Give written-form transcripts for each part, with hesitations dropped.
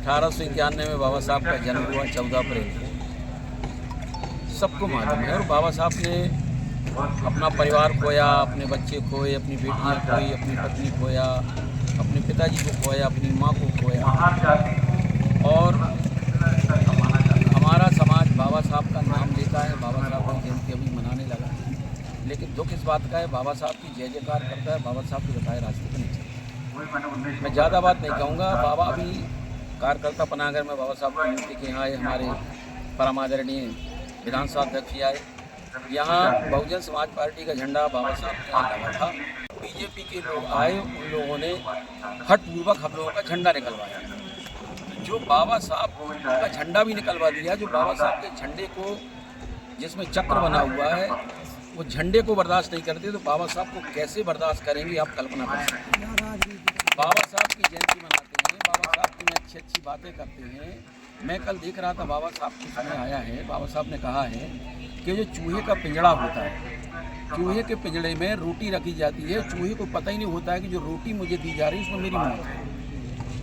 1891 में बाबा साहब का जन्म हुआ 14 अप्रैल को, सबको मालूम है। और बाबा साहब ने अपना परिवार खोया, अपने बच्चे खोए, अपनी बेटियां खोई, अपनी पत्नी खोया, अपने पिताजी को खोया, अपनी माँ को खोया। और हमारा समाज बाबा साहब का नाम लेता है, बाबा साहब की जयंती अभी मनाने लगा है। लेकिन दुख इस बात का है, बाबा साहब की जय जयकार करता है, बाबा साहब के बताए रास्ते पर नहीं चलता। मैं ज़्यादा बात नहीं कहूँगा। बाबा अभी कार्यकर्ता पनागर में बाबा साहब की मूर्ति के यहाँ आए, हमारे परम आदरणीय विधानसभा अध्यक्ष जी आए। यहाँ बहुजन समाज पार्टी का झंडा बाबा साहब के यहाँ लगा था। बीजेपी के लोग आए, उन लोगों ने हठपूर्वक हम लोगों का झंडा निकलवाया। जो बाबा साहब का झंडा भी निकलवा दिया, जो बाबा साहब के झंडे को जिसमें चक्र बना हुआ है वो झंडे को बर्दाश्त नहीं करते, तो बाबा साहब को कैसे बर्दाश्त करेंगे, आप कल्पना कर सकते हैं। बाबा साहब की जयंती मनाते हैं, बाबा साहब की अच्छी अच्छी बातें करते हैं। मैं कल देख रहा था, बाबा साहब के समय आया है, बाबा साहब ने कहा है कि जो चूहे का पिंजड़ा होता है, चूहे के पिंजड़े में रोटी रखी जाती है, चूहे को पता ही नहीं होता है कि जो रोटी मुझे दी जा रही है उसमें मेरी मौत है।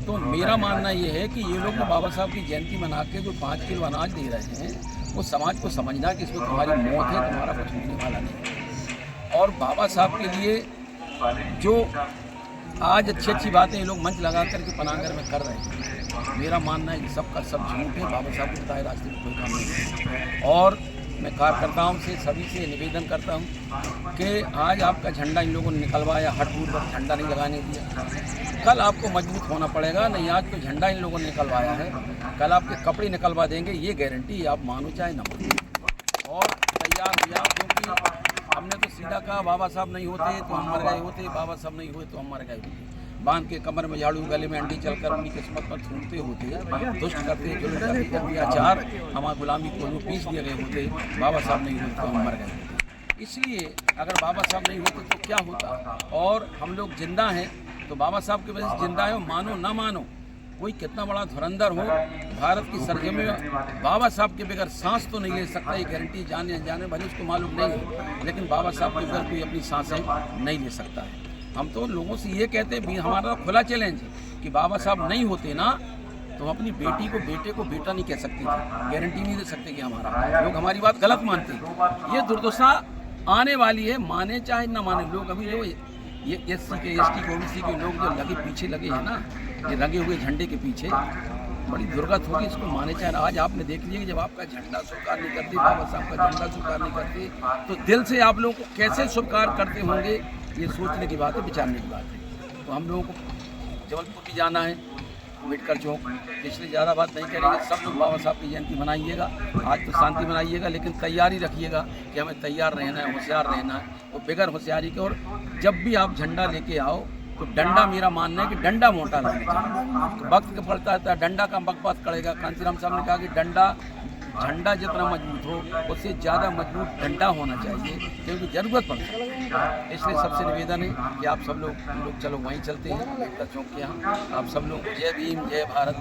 तो मेरा मानना ये है कि ये लोग जो बाबा साहब की जयंती मना के जो 5 किलो अनाज दे रहे हैं, वो समाज को समझना कि इसमें तुम्हारी मौत है, तुम्हारा कुछ मिलने वाला नहीं है। और बाबा साहब के लिए जो आज अच्छी अच्छी बातें ये लोग मंच लगा करके पनागर में कर रहे हैं, मेरा मानना है कि सबका सब झूठ है। बाबा साहब के बताए रास्ते पर कोई काम नहीं है। और मैं कार्यकर्ताओं से सभी से निवेदन करता हूं कि आज आपका झंडा इन लोगों ने निकलवाया, हठपूर्वक झंडा नहीं लगाने दिया। कल आपको मजबूत होना पड़ेगा। नहीं, आज तो झंडा इन लोगों ने निकलवाया है, कल आपके कपड़े निकलवा देंगे, ये गारंटी, आप मानो चाहे न मानो। और तैयार हो जाओ, क्योंकि हमने तो सीधा कहा बाबा साहब नहीं होते तो हम मर गए होते, बाबा साहब नहीं हुए तो हम मर गए होते। बांध के कमर में झाड़ू, गले में अंडी चलकर अपनी किस्मत पर थूकते होते, दुष्ट करते, जुल्म करते, अत्याचार, हमारी गुलामी को पीस दिए गए होते, बाबा साहब नहीं होते तो हम मर गए होते। इसलिए अगर बाबा साहब नहीं होते तो क्या होता। और हम लोग जिंदा हैं तो बाबा साहब की वजह से जिंदा है। मानो ना मानो, कोई कितना बड़ा धुरंधर हो, भारत की सरजमी में बाबा साहब के बगैर सांस तो नहीं ले सकता, ये गारंटी जाने अनजाने भले उसको मालूम नहीं है, लेकिन बाबा साहब के बगैर कोई अपनी सांसें नहीं ले सकता है। हम तो लोगों से ये कहते हैं, हमारा खुला चैलेंज है कि बाबा साहब नहीं होते ना तो हम अपनी बेटी को, बेटे को बेटा नहीं कह सकते थे, गारंटी नहीं दे सकते कि हमारा, लोग हमारी बात गलत मानते हैं। ये दुर्दशा आने वाली है, माने चाहे ना माने लोग। अभी जो ये SC के, ST के, OBC के लोग जो लगे पीछे लगे हैं ना, ये लगे हुए झंडे के पीछे, बड़ी दुर्गत होगी, इसको माने चाहे। आज आपने देख लिया कि जब आपका झंडा स्वीकार नहीं करते, बाबा साहब का झंडा स्वीकार नहीं करते, तो दिल से आप लोगों को कैसे स्वीकार करते होंगे, ये सोचने की बात है, विचारने की बात है। तो हम लोगों को जबलपुर भी जाना है, अम्बेडकर चौक, इसलिए ज़्यादा बात नहीं करेंगे। सब लोग बाबा साहब की जयंती मनाइएगा, आज तो शांति मनाइएगा, लेकिन तैयारी रखिएगा कि हमें तैयार रहना है, होशियार रहना है, वो बगैर होशियारी के। और जब भी आप झंडा लेके आओ तो डंडा, मेरा मानना है कि डंडा मोटा लगना चाहिए। वक्त का पड़ता है डंडा का बकवास करेगा। कांचीराम साहब ने कहा कि झंडा जितना मजबूत हो उससे ज़्यादा मजबूत डंडा होना चाहिए, क्योंकि ज़रूरत पड़ती है। इसलिए सबसे निवेदन है कि आप सब लोग चलो वहीं चलते हैं अम्बेडकर चौक के यहाँ। आप सब लोग जय भीम, जय भारत।